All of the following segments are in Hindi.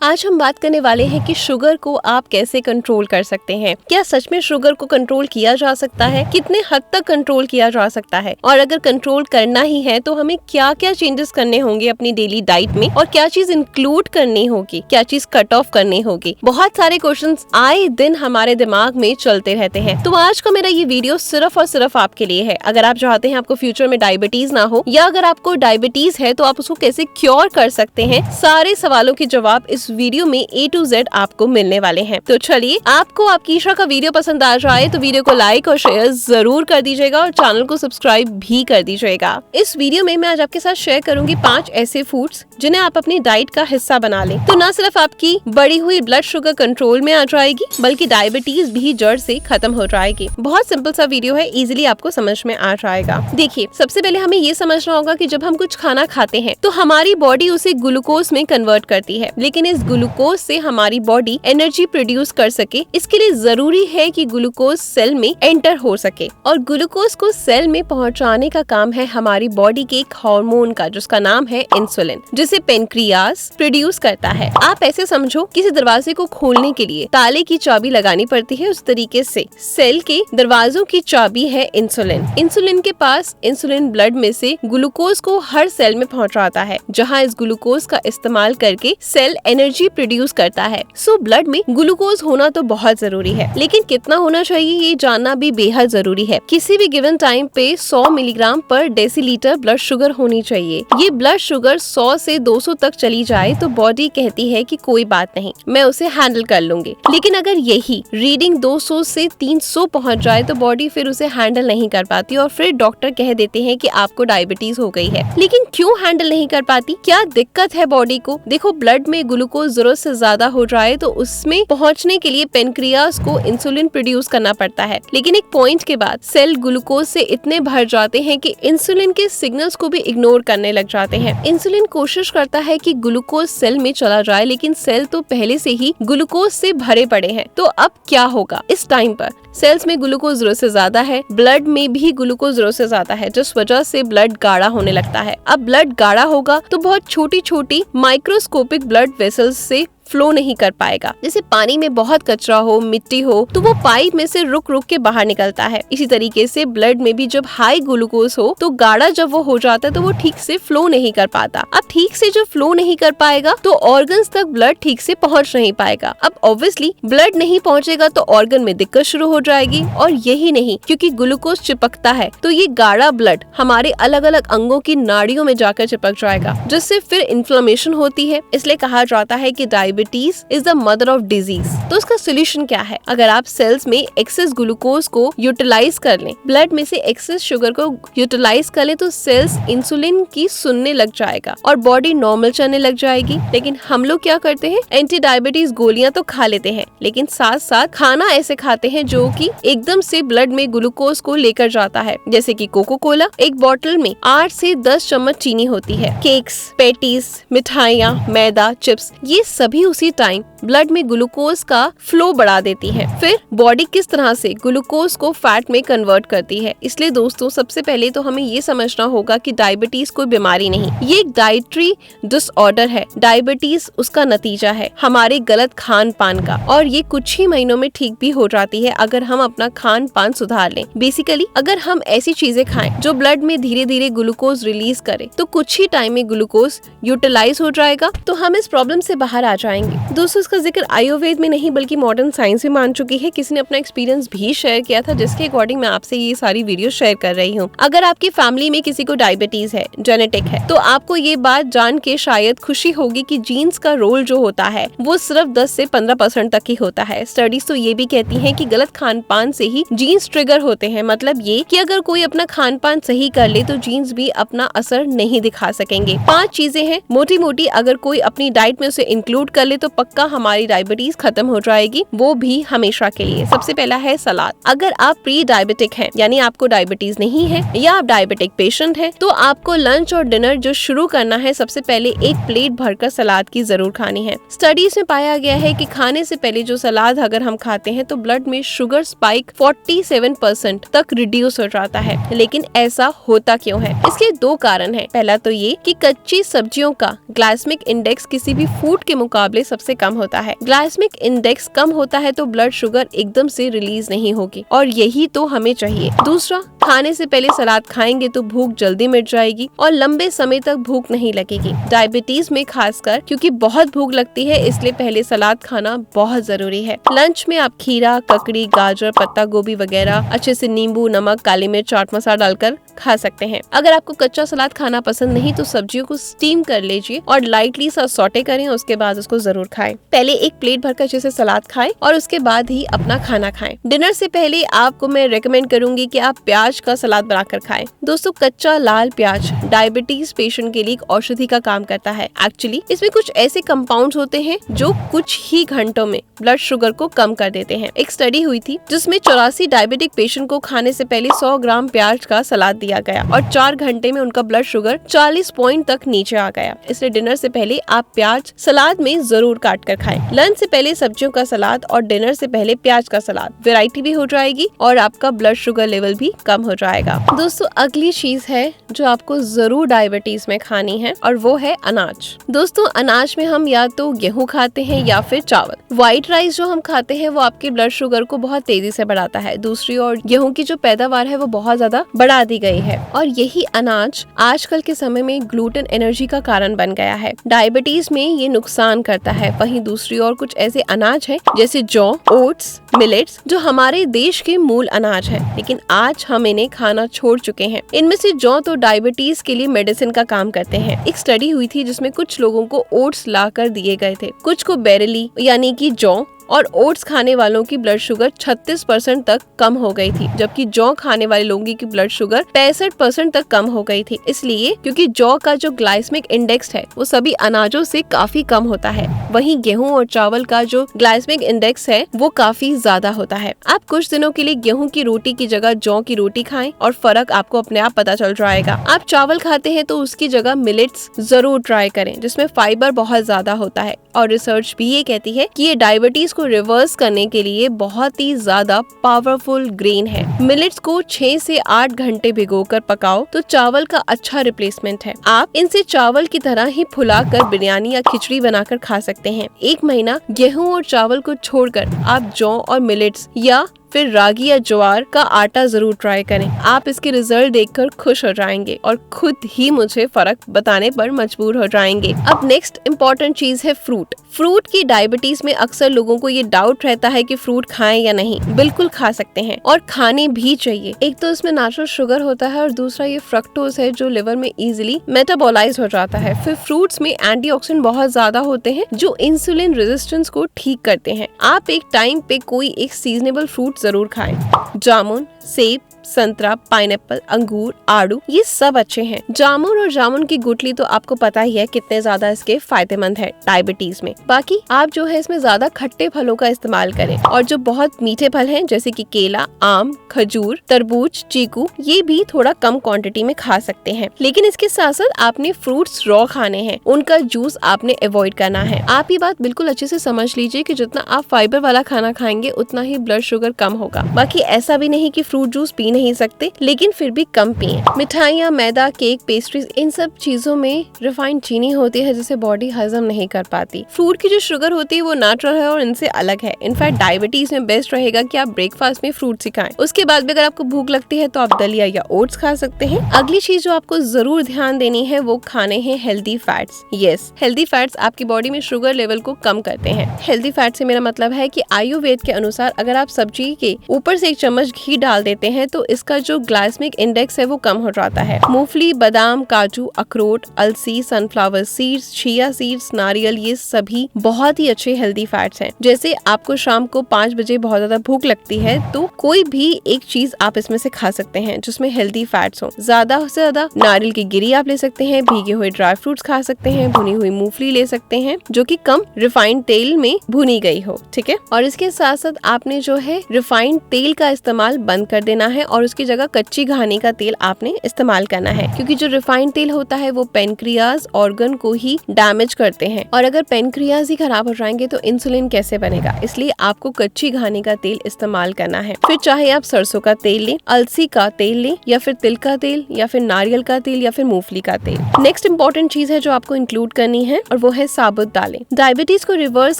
आज हम बात करने वाले हैं कि शुगर को आप कैसे कंट्रोल कर सकते हैं। क्या सच में शुगर को कंट्रोल किया जा सकता है? कितने हद तक कंट्रोल किया जा सकता है? और अगर कंट्रोल करना ही है तो हमें क्या क्या चेंजेस करने होंगे अपनी डेली डाइट में, और क्या चीज इंक्लूड करनी होगी, क्या चीज कट ऑफ करनी होगी। बहुत सारे क्वेश्चंस आए दिन हमारे दिमाग में चलते रहते हैं। तो आज का मेरा ये वीडियो सिर्फ और सिर्फ आपके लिए है। अगर आप चाहते हैं आपको फ्यूचर में डायबिटीज ना हो, या अगर आपको डायबिटीज है तो आप उसको कैसे क्योर कर सकते हैं, सारे सवालों के जवाब इस वीडियो में A to Z आपको मिलने वाले हैं। तो चलिए, आपको आपकी ईशा का वीडियो पसंद आ जाए तो वीडियो को लाइक और शेयर जरूर कर दीजिएगा और चैनल को सब्सक्राइब भी कर दीजिएगा। इस वीडियो में मैं आज आपके साथ शेयर करूंगी 5 ऐसे फूड्स जिन्हें आप अपनी डाइट का हिस्सा बना लें, तो न सिर्फ आपकी बढ़ी हुई ब्लड शुगर कंट्रोल में आ जाएगी, बल्कि डायबिटीज भी जड़ से खत्म हो जाएगी। बहुत सिंपल सा वीडियो है, इजीली आपको समझ में आ जाएगा। देखिए, सबसे पहले हमें ये समझना होगा कि जब हम कुछ खाना खाते हैं तो हमारी बॉडी उसे ग्लूकोज में कन्वर्ट करती है, लेकिन इस ग्लूकोज से हमारी बॉडी एनर्जी प्रोड्यूस कर सके, इसके लिए जरूरी है कि ग्लूकोज सेल में एंटर हो सके। और ग्लूकोज को सेल में पहुंचाने का काम है हमारी बॉडी के एक हार्मोन का, जिसका नाम है इंसुलिन, जिसे पेनक्रियास प्रोड्यूस करता है। आप ऐसे समझो, किसी दरवाजे को खोलने के लिए ताले की चाबी लगानी पड़ती है, उस तरीके से सेल के दरवाजों की चाबी है इंसुलिन। इंसुलिन के पास इंसुलिन ब्लड में से ग्लूकोज को हर सेल में पहुंचाता है, जहां इस ग्लूकोज का इस्तेमाल करके सेल एनर्जी प्रोड्यूस करता है। सो ब्लड में ग्लूकोज होना तो बहुत जरूरी है, लेकिन कितना होना चाहिए ये जानना भी बेहद जरूरी है। किसी भी गिवन टाइम पे 100 मिलीग्राम पर डेसीलीटर ब्लड शुगर होनी चाहिए। ये ब्लड शुगर 100 से 200 तक चली जाए तो बॉडी कहती है कि कोई बात नहीं, मैं उसे हैंडल कर लूंगी। लेकिन अगर यही रीडिंग 200 से 300 पहुंच जाए तो बॉडी फिर उसे हैंडल नहीं कर पाती और फिर डॉक्टर कह देते हैं कि आपको डायबिटीज हो गई है। लेकिन क्यों हैंडल नहीं कर पाती? क्या दिक्कत है बॉडी को? देखो, ब्लड में ग्लूकोज जरूरत से ज्यादा हो जाए तो उसमें पहुंचने के लिए पेनक्रियास को इंसुलिन प्रोड्यूस करना पड़ता है, लेकिन एक पॉइंट के बाद सेल ग्लूकोज से इतने भर जाते हैं कि इंसुलिन के सिग्नल्स को भी इग्नोर करने लग जाते हैं। इंसुलिन कोशिश करता है कि ग्लूकोज सेल में चला जाए, लेकिन सेल तो पहले से ही ग्लूकोज से भरे पड़े हैं। तो अब क्या होगा? इस टाइम पर सेल्स में ग्लूकोज जरूरत से ज्यादा है, ब्लड में भी ग्लूकोज जरूरत से ज्यादा है, जिस वजह से ब्लड गाढ़ा होने लगता है। अब ब्लड गाढ़ा होगा तो बहुत छोटी छोटी माइक्रोस्कोपिक ब्लड वेसल्स से फ्लो नहीं कर पाएगा। जैसे पानी में बहुत कचरा हो, मिट्टी हो, तो वो पाइप में से रुक रुक के बाहर निकलता है। इसी तरीके से ब्लड में भी जब हाई ग्लूकोज हो तो गाढ़ा जब वो हो जाता है तो वो ठीक से फ्लो नहीं कर पाता। अब ठीक से जब फ्लो नहीं कर पाएगा तो ऑर्गन्स तक ब्लड ठीक से पहुंच नहीं पाएगा। अब ऑब्वियसली ब्लड नहीं पहुंचेगा तो ऑर्गन में दिक्कत शुरू हो जाएगी। और यही नहीं, क्योंकि ग्लूकोज चिपकता है तो ये गाढ़ा ब्लड हमारे अलग अलग अंगों की नाड़ियों में जाकर चिपक जाएगा, जिससे फिर इन्फ्लेमेशन होती है। इसलिए कहा जाता है कि diabetes is the mother of disease. तो उसका सोल्यूशन क्या है? अगर आप सेल्स में एक्सेस ग्लूकोज को यूटिलाइज कर लें, ब्लड में से एक्सेस शुगर को यूटिलाइज कर लें, तो सेल्स इंसुलिन की सुनने लग जाएगा और बॉडी नॉर्मल चलने लग जाएगी। लेकिन हम लोग क्या करते हैं? एंटी डायबिटीज गोलियां तो खा लेते हैं, लेकिन साथ साथ खाना ऐसे खाते हैं जो कि एकदम से ब्लड में ग्लूकोज को लेकर जाता है। जैसे कि कोको कोला, एक बोतल में 8 से 10 चम्मच चीनी होती है। केक्स, पेटीज, मिठाइयाँ, मैदा, चिप्स, ये सभी उसी टाइम ब्लड में ग्लूकोज का फ्लो बढ़ा देती है। फिर बॉडी किस तरह से ग्लूकोज को फैट में कन्वर्ट करती है। इसलिए दोस्तों, सबसे पहले तो हमें ये समझना होगा कि डायबिटीज कोई बीमारी नहीं, ये एक डाइटरी डिसऑर्डर है। डायबिटीज उसका नतीजा है हमारे गलत खान पान का, और ये कुछ ही महीनों में ठीक भी हो जाती है अगर हम अपना खान पान सुधार लें। बेसिकली अगर हम ऐसी चीजें खाएं जो ब्लड में धीरे धीरे ग्लूकोज रिलीज करे, तो कुछ ही टाइम में ग्लूकोज यूटिलाइज हो जाएगा, तो हम इस प्रॉब्लम से बाहर आ जाएंगे। दोस्तों, इसका जिक्र आयुर्वेद में नहीं बल्कि मॉडर्न साइंस में मान चुकी है। किसी ने अपना एक्सपीरियंस भी शेयर किया था, जिसके अकॉर्डिंग मैं आपसे ये सारी वीडियो शेयर कर रही हूँ। अगर आपकी फैमिली में किसी को डायबिटीज है, जेनेटिक है, तो आपको ये बात जान के शायद खुशी होगी कि जीन्स का रोल जो होता है वो सिर्फ 10 से 15% तक ही होता है। स्टडीज तो ये भी कहती हैं कि गलत खान पान से ही जीन्स ट्रिगर होते हैं। मतलब ये कि अगर कोई अपना खान पान सही कर ले तो जीन्स भी अपना असर नहीं दिखा सकेंगे। 5 चीजें हैं मोटी मोटी, अगर कोई अपनी डाइट में उसे इंक्लूड कर ले तो पक्का हमारी डायबिटीज खत्म हो जाएगी, वो भी हमेशा के लिए। सबसे पहला है सलाद। अगर आप प्री डायबिटिक हैं, यानी आपको डायबिटीज नहीं है, या आप डायबिटिक पेशेंट हैं, तो आपको लंच और डिनर जो शुरू करना है, सबसे पहले एक प्लेट भरकर सलाद की जरूर खानी है। स्टडीज में पाया गया है कि खाने से पहले जो सलाद अगर हम खाते हैं तो ब्लड में शुगर स्पाइक 47% तक रिड्यूस हो जाता है। लेकिन ऐसा होता क्यों है? इसके 2 कारण हैं। पहला तो ये कि कच्ची सब्जियों का ग्लाइसेमिक इंडेक्स किसी भी फूड के मुकाबले मुकाबले सबसे कम होता है। ग्लाइसेमिक इंडेक्स कम होता है तो ब्लड शुगर एकदम से रिलीज नहीं होगी और यही तो हमें चाहिए। दूसरा, खाने से पहले सलाद खाएंगे तो भूख जल्दी मिट जाएगी और लंबे समय तक भूख नहीं लगेगी। डायबिटीज में खासकर क्योंकि बहुत भूख लगती है, इसलिए पहले सलाद खाना बहुत जरूरी है। लंच में आप खीरा, ककड़ी, गाजर, पत्ता गोभी वगैरह अच्छे से नींबू, नमक, काली मिर्च, चाट मसाला डालकर खा सकते हैं। अगर आपको कच्चा सलाद खाना पसंद नहीं तो सब्जियों को स्टीम कर लीजिए और लाइटली सा सौटे करें, उसके बाद उसको जरूर खाएं। पहले एक प्लेट भरकर अच्छे से सलाद खाएं और उसके बाद ही अपना खाना खाएं। डिनर से पहले आपको मैं रेकमेंड करूंगी कि आप प्याज का सलाद बनाकर खाएं। दोस्तों, कच्चा लाल प्याज डायबिटीज पेशेंट के लिए एक औषधि का काम करता है। एक्चुअली इसमें कुछ ऐसे कंपाउंड्स होते हैं जो कुछ ही घंटों में ब्लड शुगर को कम कर देते हैं। एक स्टडी हुई थी जिसमें 84 डायबिटिक पेशेंट को खाने से पहले 100 ग्राम प्याज का सलाद दिया गया और 4 घंटे में उनका ब्लड शुगर 40 पॉइंट तक नीचे आ गया। इसलिए डिनर से पहले आप प्याज सलाद में जरूर काट कर खाएं। लंच से पहले सब्जियों का सलाद और डिनर से पहले प्याज का सलाद, वैरायटी भी हो जाएगी और आपका ब्लड शुगर लेवल भी कम हो जाएगा। दोस्तों, अगली चीज है जो आपको जरूर डायबिटीज में खानी है और वो है अनाज। दोस्तों, अनाज में हम या तो गेहूं खाते हैं या फिर चावल। व्हाइट राइस जो हम खाते हैं वो आपके ब्लड शुगर को बहुत तेजी से बढ़ाता है। दूसरी ओर गेहूं की जो पैदावार है वो बहुत ज्यादा बढ़ा दी गई है और यही अनाज आजकल के समय में ग्लूटेन एनर्जी का कारण बन गया है। डायबिटीज में ये नुकसान करता है। वहीं दूसरी ओर कुछ ऐसे अनाज हैं जैसे जौ, ओट्स, मिलेट्स जो हमारे देश के मूल अनाज हैं, लेकिन आज हम इन्हें खाना छोड़ चुके हैं। इनमें से जौ तो डायबिटीज के लिए मेडिसिन का काम करते हैं। एक स्टडी हुई थी जिसमें कुछ लोगों को ओट्स लाकर दिए गए थे, कुछ को बेरेली यानी कि जौ, और ओट्स खाने वालों की ब्लड शुगर 36% तक कम हो गई थी, जबकि जौ खाने वाले लोगों की ब्लड शुगर 65% तक कम हो गई थी। इसलिए क्योंकि जौ का जो ग्लाइसेमिक इंडेक्स है वो सभी अनाजों से काफी कम होता है। वहीं गेहूं और चावल का जो ग्लाइसेमिक इंडेक्स है वो काफी ज्यादा होता है। आप कुछ दिनों के लिए गेहूं की रोटी की जगह जौ की रोटी खाएं और फर्क आपको अपने आप पता चल जाएगा। आप चावल खाते हैं तो उसकी जगह मिलेट्स जरूर ट्राई करें, जिसमें फाइबर बहुत ज्यादा होता है और रिसर्च भी ये कहती है कि ये डायबिटीज को रिवर्स करने के लिए बहुत ही ज्यादा पावरफुल ग्रेन है। मिलेट्स को 6 से 8 घंटे भिगोकर पकाओ तो चावल का अच्छा रिप्लेसमेंट है। आप इनसे चावल की तरह ही फुलाकर बिरयानी या खिचड़ी बनाकर खा सकते हैं। 1 महीना गेहूं और चावल को छोड़कर आप जौ और मिलेट्स या फिर रागी या ज्वार का आटा जरूर ट्राई करें। आप इसके रिजल्ट देखकर खुश हो जाएंगे और खुद ही मुझे फर्क बताने पर मजबूर हो जाएंगे। अब नेक्स्ट इम्पोर्टेंट चीज है फ्रूट। फ्रूट की डायबिटीज में अक्सर लोगों को ये डाउट रहता है कि फ्रूट खाएं या नहीं। बिल्कुल खा सकते हैं और खाने भी चाहिए। एक तो इसमें नेचुरल शुगर होता है और दूसरा ये फ्रक्टोज है जो लिवर में इजीली मेटाबोलाइज हो जाता है। फिर फ्रूट्स में एंटीऑक्सीडेंट बहुत ज्यादा होते हैं जो इंसुलिन रेजिस्टेंस को ठीक करते हैं। आप एक टाइम पे कोई एक सीजनेबल फ्रूट जरूर खाएं। जामुन, सेब, संतरा, पाइनएप्पल, अंगूर, आड़ू ये सब अच्छे हैं। जामुन और जामुन की गुठली तो आपको पता ही है कितने ज्यादा इसके फायदेमंद है डायबिटीज में। बाकी आप जो है इसमें ज्यादा खट्टे फलों का इस्तेमाल करें और जो बहुत मीठे फल हैं जैसे कि केला, आम, खजूर, तरबूज, चीकू ये भी थोड़ा कम क्वांटिटी में खा सकते हैं। लेकिन इसके साथ साथ आपने फ्रूट्स रॉ खाने हैं, उनका जूस आपने अवॉइड करना है। आप ये बात बिल्कुल अच्छे से समझ लीजिए कि जितना आप फाइबर वाला खाना खाएंगे उतना ही ब्लड शुगर कम होगा। बाकी ऐसा भी नहीं कि फ्रूट जूस पी नहीं सकते, लेकिन फिर भी कम पिए। मिठाइयाँ, मैदा, केक, पेस्ट्रीज इन सब चीजों में रिफाइंड चीनी होती है जिसे बॉडी हजम नहीं कर पाती। फ्रूट की जो शुगर होती है वो नेचुरल है और इनसे अलग है। इनफैक्ट डायबिटीज में बेस्ट रहेगा कि आप ब्रेकफास्ट में फ्रूट ही खाएं। उसके बाद भी अगर आपको भूख लगती है तो आप दलिया या ओट्स खा सकते हैं। अगली चीज जो आपको जरूर ध्यान देनी है वो खाने हैं healthy fats. Yes, healthy fats आपकी बॉडी में शुगर लेवल को कम करते हैं। हेल्दी फैट से मेरा मतलब है कि आयुर्वेद के अनुसार अगर आप सब्जी के ऊपर से 1 चम्मच घी डाल देते हैं तो इसका जो ग्लाइसेमिक इंडेक्स है वो कम हो जाता है। मूंगफली, बादाम, काजू, अखरोट, अलसी, सनफ्लावर सीड्स, चिया सीड्स, नारियल ये सभी बहुत ही अच्छे हेल्दी फैट्स हैं। जैसे आपको शाम को 5 बजे बहुत ज्यादा भूख लगती है तो कोई भी एक चीज आप इसमें से खा सकते हैं जिसमें हेल्दी फैट्स हो। ज्यादा से ज्यादा नारियल की गिरी आप ले सकते हैं, भीगे हुए ड्राई फ्रूट्स खा सकते हैं, भुनी हुई मूंगफली ले सकते हैं जो कि कम रिफाइंड तेल में भुनी गई हो। ठीक है, और इसके साथ साथ आपने जो है रिफाइंड तेल का इस्तेमाल बंद कर देना है और उसकी जगह कच्ची घानी का तेल आपने इस्तेमाल करना है, क्योंकि जो रिफाइंड तेल होता है वो पेनक्रियाज ऑर्गन को ही डैमेज करते हैं, और अगर पेनक्रियाज ही खराब हो जाएंगे तो इंसुलिन कैसे बनेगा। इसलिए आपको कच्ची घानी का तेल इस्तेमाल करना है। फिर चाहे आप सरसों का तेल लें, अलसी का तेल लें, या फिर तिल का तेल, या फिर नारियल का तेल, या फिर मूंगफली का तेल। नेक्स्ट इंपॉर्टेंट चीज है जो आपको इंक्लूड करनी है, और वो है साबुत दालें। डायबिटीज को रिवर्स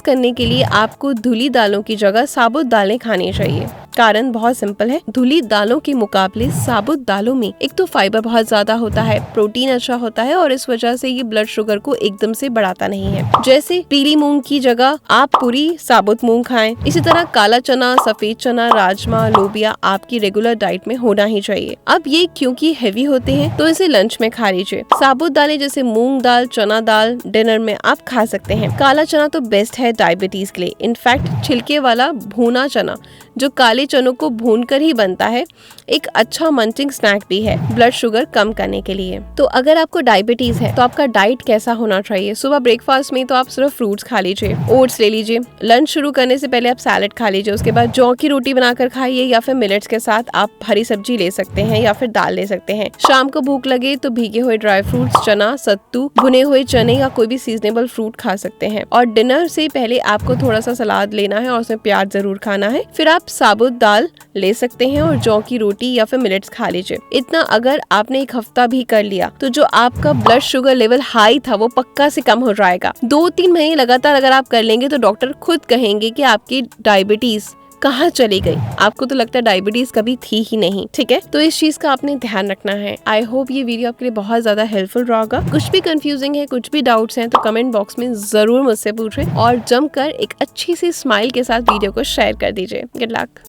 करने के लिए आपको धुली दालों की जगह साबुत दालें खानी चाहिए। कारण बहुत सिंपल है, धुली दालों के मुकाबले साबुत दालों में एक तो फाइबर बहुत ज्यादा होता है, प्रोटीन अच्छा होता है, और इस वजह से ये ब्लड शुगर को एकदम से बढ़ाता नहीं है। जैसे पीली मूंग की जगह आप पूरी साबुत मूंग खाएं। इसी तरह काला चना, सफेद चना, राजमा, लोबिया आपकी रेगुलर डाइट में होना ही चाहिए। अब ये क्योंकि हेवी होते हैं तो इसे लंच में खा लीजिए। साबुत दालें जैसे मूंग दाल, चना दाल डिनर में आप खा सकते हैं। काला चना तो बेस्ट है डायबिटीज के लिए। इनफैक्ट छिलके वाला भुना चना जो काले चनों को भूनकर ही बनता है, एक अच्छा मंचिंग स्नैक भी है ब्लड शुगर कम करने के लिए। तो अगर आपको डायबिटीज है तो आपका डाइट कैसा होना चाहिए? सुबह ब्रेकफास्ट में तो आप सिर्फ फ्रूट्स खा लीजिए, ओट्स ले लीजिए। लंच शुरू करने से पहले आप सैलेड खा लीजिए। उसके बाद जौ की रोटी बनाकर खाइए, या फिर मिलेट्स के साथ आप हरी सब्जी ले सकते हैं, या फिर दाल ले सकते हैं। शाम को भूख लगे तो भीगे हुए ड्राई फ्रूट्स, चना, सत्तू, भुने हुए चने या कोई भी सीजनेबल फ्रूट खा सकते हैं। और डिनर से पहले आपको थोड़ा सा सलाद लेना है और उसमें प्याज जरूर खाना है। फिर आप साबुत दाल ले सकते हैं और जौ की रोटी या फिर मिलेट्स खा लीजिए। इतना अगर आपने एक हफ्ता भी कर लिया तो जो आपका ब्लड शुगर लेवल हाई था वो पक्का से कम हो जाएगा। 2-3 महीने लगातार अगर आप कर लेंगे तो डॉक्टर खुद कहेंगे कि आपकी डायबिटीज कहाँ चली गई। आपको तो लगता है डायबिटीज कभी थी ही नहीं। ठीक है, तो इस चीज का आपने ध्यान रखना है। आई होप ये वीडियो आपके लिए बहुत ज्यादा हेल्पफुल रहा होगा। कुछ भी कंफ्यूजिंग है, कुछ भी डाउट्स हैं तो कमेंट बॉक्स में जरूर मुझसे पूछें, और जमकर एक अच्छी सी स्माइल के साथ वीडियो को शेयर कर दीजिए। Good luck.